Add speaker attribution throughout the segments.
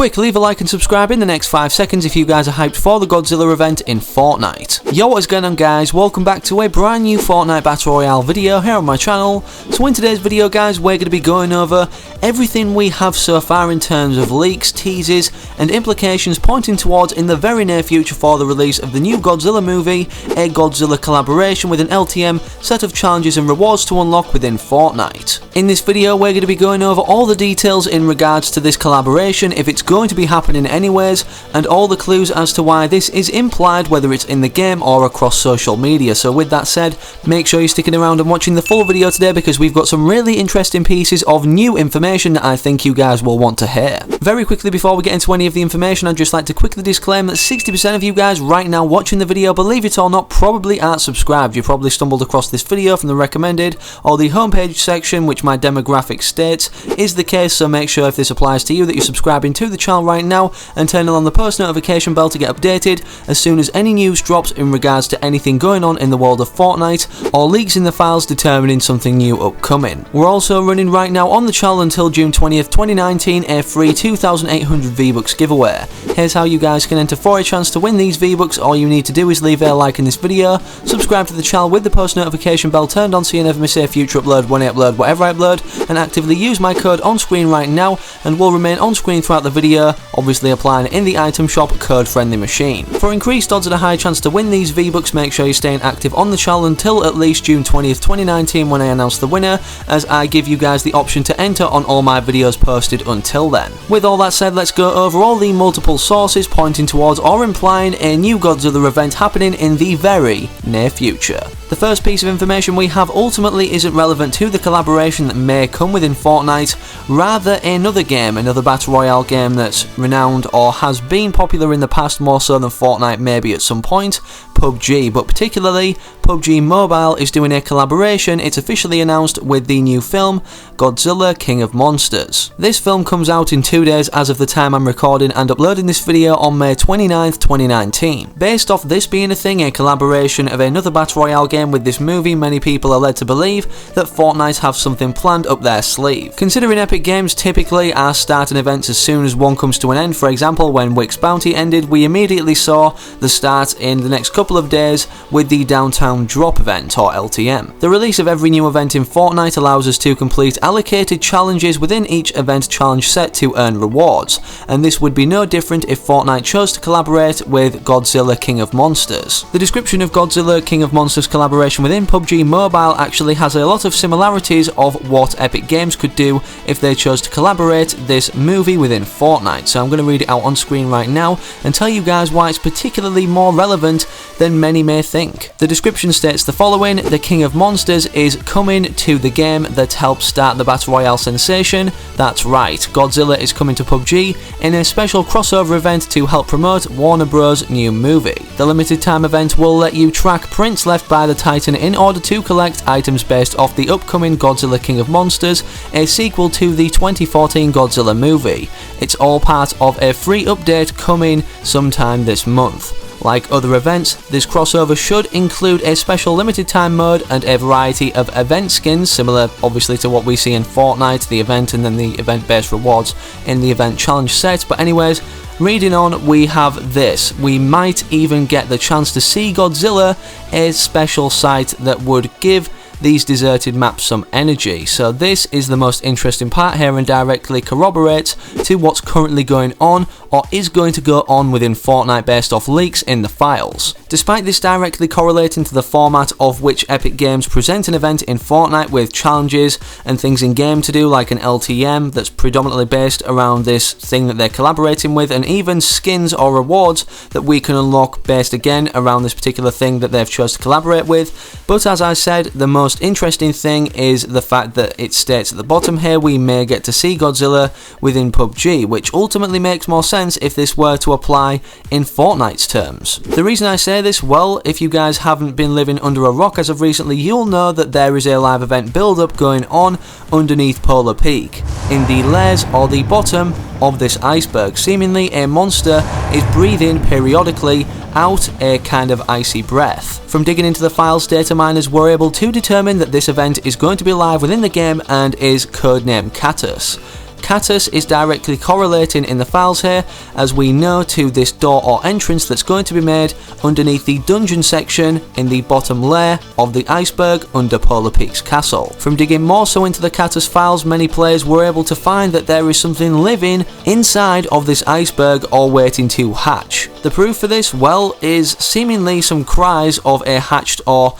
Speaker 1: Quick, leave a like and subscribe in the next 5 seconds if you guys are hyped for the Godzilla event in Fortnite. Yo, what is going on guys? Welcome back to a brand new Fortnite Battle Royale video here on my channel. So in today's video guys, we're going to be going over everything we have so far in terms of leaks, teases and implications pointing towards in the very near future for the release of the new Godzilla movie, a Godzilla collaboration with an LTM set of challenges and rewards to unlock within Fortnite. In this video we're going to be going over all the details in regards to this collaboration, if it's going to be happening anyways, and all the clues as to why this is implied, whether it's in the game or across social media. So with that said, make sure you're sticking around and watching the full video today because we've got some really interesting pieces of new information that I think you guys will want to hear. Very quickly before we get into any of the information, I'd just like to quickly disclaim that 60% of you guys right now watching the video, believe it or not, probably aren't subscribed. You probably stumbled across this video from the recommended or the homepage section, which my demographic states is the case, so make sure if this applies to you that you're subscribing to the channel right now and turning on the post notification bell to get updated as soon as any news drops in regards to anything going on in the world of Fortnite or leaks in the files determining something new upcoming. We're also running right now on the channel until June 20th, 2019 a free 2,800 V-Bucks giveaway. Here's how you guys can enter for a chance to win these V-Bucks. All you need to do is leave a like in this video, subscribe to the channel with the post notification bell turned on so you never miss a future upload when I upload whatever I upload, and actively use my code on screen right now and will remain on screen throughout the video, obviously applying in the item shop code friendly machine. For increased odds and a high chance to win these V-Bucks, make sure you're staying active on the channel until at least June 20th, 2019 when I announce the winner, as I give you guys the option to enter on all my videos posted until then. With all that said, let's go over all the multiple sources pointing towards or implying a new Godzilla event happening in the very near future. The first piece of information we have ultimately isn't relevant to the collaboration that may come within Fortnite, rather another game, another Battle Royale game that's renowned or has been popular in the past more so than Fortnite maybe at some point, PUBG, but particularly PUBG Mobile is doing a collaboration, it's officially announced, with the new film Godzilla King of Monsters. This film comes out in 2 days as of the time I'm recording and uploading this video on May 29th, 2019. Based off this being a thing, a collaboration of another Battle Royale game with this movie, many people are led to believe that Fortnite have something planned up their sleeve. Considering Epic Games typically are starting events as soon as one comes to an end, for example when WICK'S Bounty ended, we immediately saw the start in the next couple of days with the Downtown Drop event or LTM. The release of every new event in Fortnite allows us to complete allocated challenges within each event challenge set to earn rewards, and this would be no different if Fortnite chose to collaborate with Godzilla King of Monsters. The description of Godzilla King of Monsters collaboration within PUBG Mobile actually has a lot of similarities of what Epic Games could do if they chose to collaborate this movie within Fortnite, so I'm going to read it out on screen right now and tell you guys why it's particularly more relevant than many may think. The description states the following: the King of Monsters is coming to the game that helped start the Battle Royale sensation. That's right, Godzilla is coming to PUBG in a special crossover event to help promote Warner Bros. New movie. The limited time event will let you track prints left by the Titan in order to collect items based off the upcoming Godzilla King of Monsters, a sequel to the 2014 Godzilla movie. It's all part of a free update coming sometime this month. Like other events, this crossover should include a special limited time mode and a variety of event skins, similar obviously to what we see in Fortnite, the event and then the event based rewards in the event challenge set. But anyways, reading on, we have this. We might even get the chance to see Godzilla, a special site that would give these deserted maps some energy. So this is the most interesting part here and directly corroborates to what's currently going on or is going to go on within Fortnite based off leaks in the files. Despite this directly correlating to the format of which Epic Games present an event in Fortnite with challenges and things in game to do like an LTM that's predominantly based around this thing that they're collaborating with, and even skins or rewards that we can unlock based again around this particular thing that they've chose to collaborate with. But as I said, the most interesting thing is the fact that it states at the bottom here we may get to see Godzilla within PUBG, which ultimately makes more sense if this were to apply in Fortnite's terms. The reason I say this, well, if you guys haven't been living under a rock as of recently, you'll know that there is a live event build-up going on underneath Polar Peak. In the layers or the bottom of this iceberg, seemingly a monster is breathing periodically out a kind of icy breath. From digging into the files, data miners were able to determine that this event is going to be live within the game and is codenamed Catus. Catus is directly correlating in the files here, as we know, to this door or entrance that's going to be made underneath the dungeon section in the bottom layer of the iceberg under Polar Peaks Castle. From digging more so into the Catus files, many players were able to find that there is something living inside of this iceberg or waiting to hatch. The proof for this, well, is seemingly some cries of a hatched or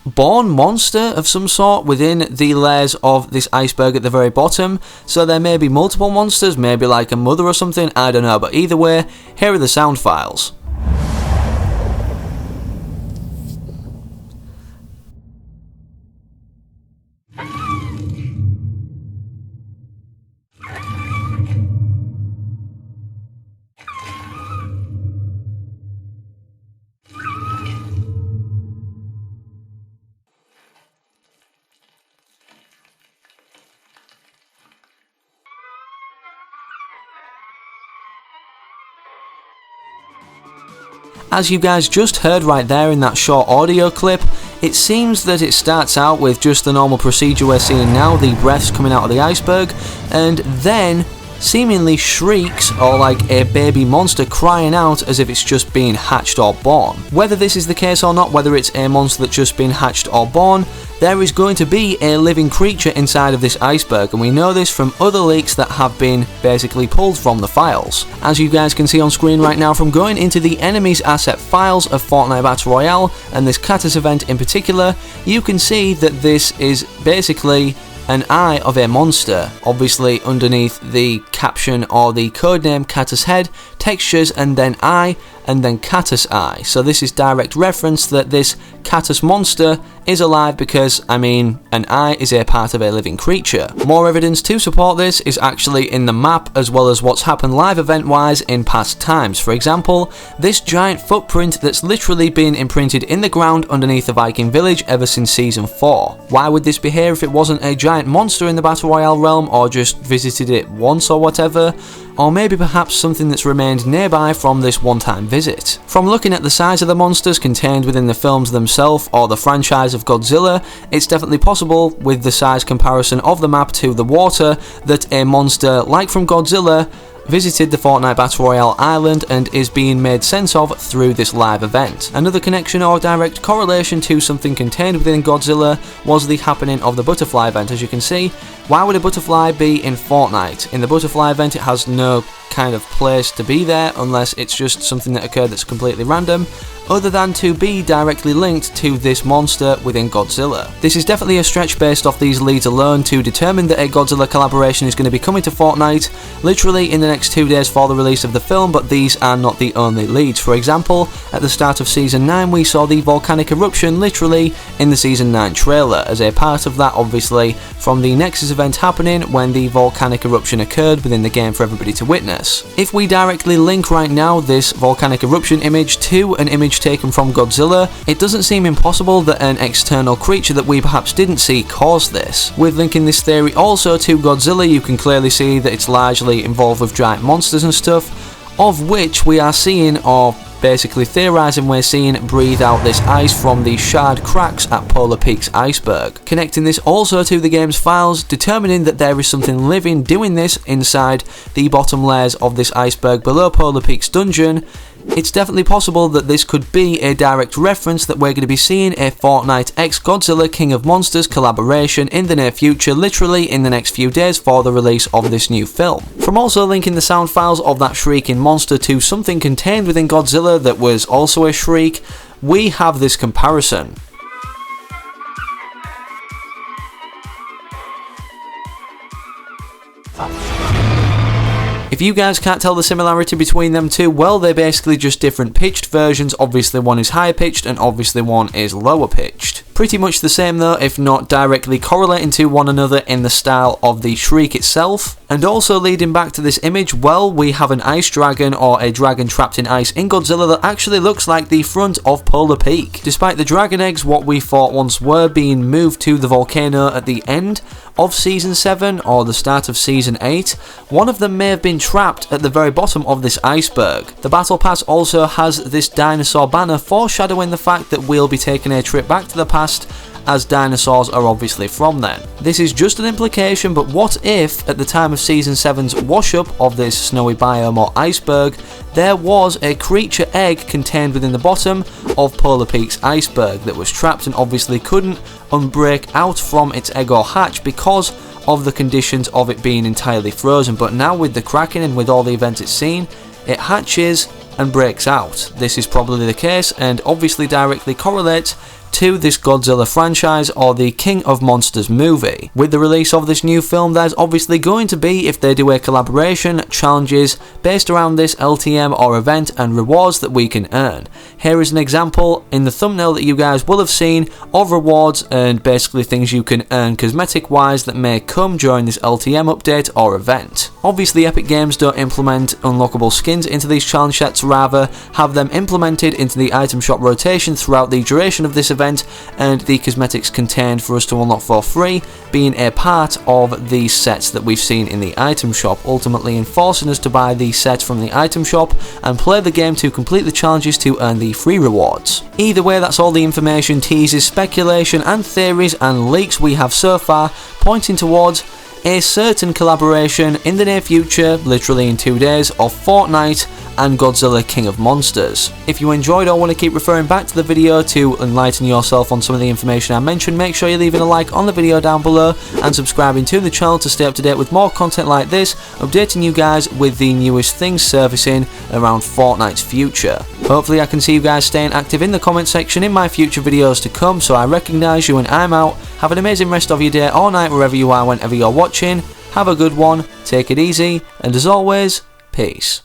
Speaker 1: born monster of some sort within the layers of this iceberg at the very bottom. So there may be multiple monsters, maybe like a mother or something, I don't know, but either way, here are the sound files. As you guys just heard right there in that short audio clip, it seems that it starts out with just the normal procedure we're seeing now, the breaths coming out of the iceberg, and then seemingly shrieks or like a baby monster crying out as if it's just being hatched or born. Whether this is the case or not, whether it's a monster that's just been hatched or born, there is going to be a living creature inside of this iceberg, and we know this from other leaks that have been basically pulled from the files. As you guys can see on screen right now, from going into the enemies asset files of Fortnite Battle Royale and this Catus event in particular, you can see that this is basically an eye of a monster, obviously underneath the caption or the codename Catus Head, textures, and then eye, and then Catus Eye. So this is direct reference that this Catus monster is alive because, I mean, an eye is a part of a living creature. More evidence to support this is actually in the map, as well as what's happened live event wise in past times. For example, this giant footprint that's literally been imprinted in the ground underneath the Viking village ever since season 4. Why would this be here if it wasn't a giant monster in the Battle Royale realm, or just visited it once or whatever? Or maybe perhaps something that's remained nearby from this one-time visit. From looking at the size of the monsters contained within the films themselves or the franchise of Godzilla, it's definitely possible, with the size comparison of the map to the water, that a monster like from Godzilla visited the Fortnite Battle Royale island and is being made sense of through this live event. Another connection or direct correlation to something contained within Godzilla was the happening of the butterfly event. As you can see, why would a butterfly be in Fortnite? In the butterfly event, it has no kind of place to be there unless it's just something that occurred that's completely random, other than to be directly linked to this monster within Godzilla. This is definitely a stretch based off these leads alone to determine that a Godzilla collaboration is going to be coming to Fortnite literally in the next 2 days for the release of the film, but these are not the only leads. For example, at the start of Season 9 we saw the volcanic eruption literally in the Season 9 trailer, as a part of that obviously from the Nexus event happening when the volcanic eruption occurred within the game for everybody to witness. If we directly link right now this volcanic eruption image to an image taken from Godzilla, it doesn't seem impossible that an external creature that we perhaps didn't see caused this. With linking this theory also to Godzilla, you can clearly see that it's largely involved with giant monsters and stuff, of which we are seeing, or basically theorising we're seeing, breathe out this ice from the shard cracks at Polar Peaks iceberg. Connecting this also to the game's files, determining that there is something living doing this inside the bottom layers of this iceberg below Polar Peaks dungeon, it's definitely possible that this could be a direct reference that we're going to be seeing a Fortnite x Godzilla King of Monsters collaboration in the near future, literally in the next few days for the release of this new film. From also linking the sound files of that shrieking monster to something contained within Godzilla that was also a shriek, we have this comparison. If you guys can't tell the similarity between them two, well, they're basically just different pitched versions. Obviously one is higher pitched and obviously one is lower pitched. Pretty much the same though, if not directly correlating to one another in the style of the shriek itself. And also leading back to this image, well, we have an ice dragon or a dragon trapped in ice in Godzilla that actually looks like the front of Polar Peak. Despite the dragon eggs, what we thought once were, being moved to the volcano at the end of Season 7 or the start of Season 8, one of them may have been trapped at the very bottom of this iceberg. The Battle Pass also has this dinosaur banner foreshadowing the fact that we'll be taking a trip back to the past as dinosaurs are obviously from then. This is just an implication, but what if at the time of Season 7's wash-up of this snowy biome or iceberg, there was a creature egg contained within the bottom of Polar Peak's iceberg that was trapped and obviously couldn't unbreak out from its egg or hatch because of the conditions of it being entirely frozen, but now with the cracking and with all the events it's seen, it hatches and breaks out. This is probably the case and obviously directly correlates to this Godzilla franchise or the King of Monsters movie. With the release of this new film, there's obviously going to be, if they do a collaboration, challenges based around this LTM or event and rewards that we can earn. Here is an example in the thumbnail that you guys will have seen of rewards and basically things you can earn cosmetic wise that may come during this LTM update or event. Obviously Epic Games don't implement unlockable skins into these challenge sets, rather have them implemented into the item shop rotation throughout the duration of this event, and the cosmetics contained for us to unlock for free being a part of these sets that we've seen in the item shop, ultimately enforcing us to buy these sets from the item shop and play the game to complete the challenges to earn the free rewards. Either way, that's all the information, teases, speculation and theories and leaks we have so far pointing towards a certain collaboration in the near future, literally in 2 days, of Fortnite and Godzilla King of Monsters. If you enjoyed or want to keep referring back to the video to enlighten yourself on some of the information I mentioned, make sure you're leaving a like on the video down below and subscribing to the channel to stay up to date with more content like this, updating you guys with the newest things surfacing around Fortnite's future. Hopefully I can see you guys staying active in the comment section in my future videos to come, so I recognise you and I'm out. Have an amazing rest of your day or night wherever you are, whenever you're watching. Have a good one, take it easy, and as always, peace.